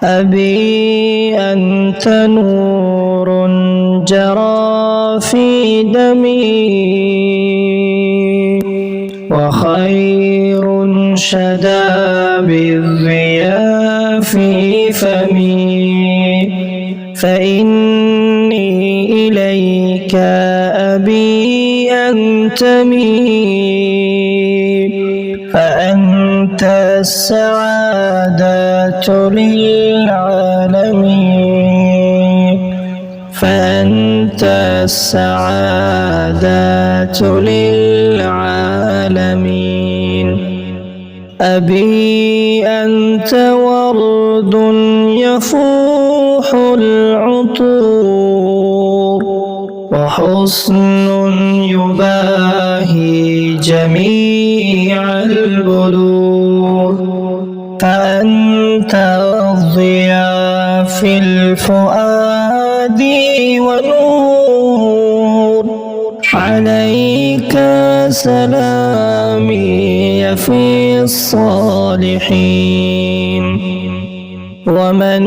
أبي أنت نور جرى في دمي وخير شدا بالضياء في فمي فإني إليك أبي أنتمي فأنت السعادة للعالمين فأنت السعادة للعالمين أبي أنت ورد يفوح العطور وحسن يباهي جميع البدور فأنت الضياء في الفؤاد ونور عليك سلامي في الصالحين ومن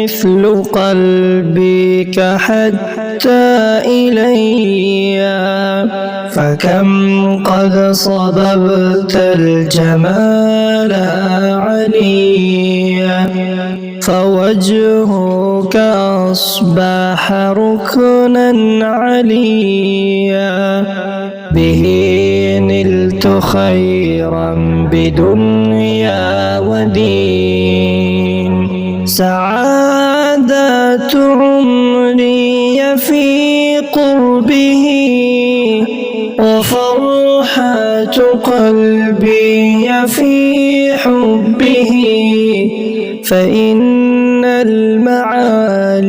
مثل قلبك حتى إلي فكم قد صببت الجمال عليا فوجهك أصبح ركنا عليا به نلت خيرا بدنيا ودين سعادة عمري في قربه وفرحة قلبي في حبه فإن المعالي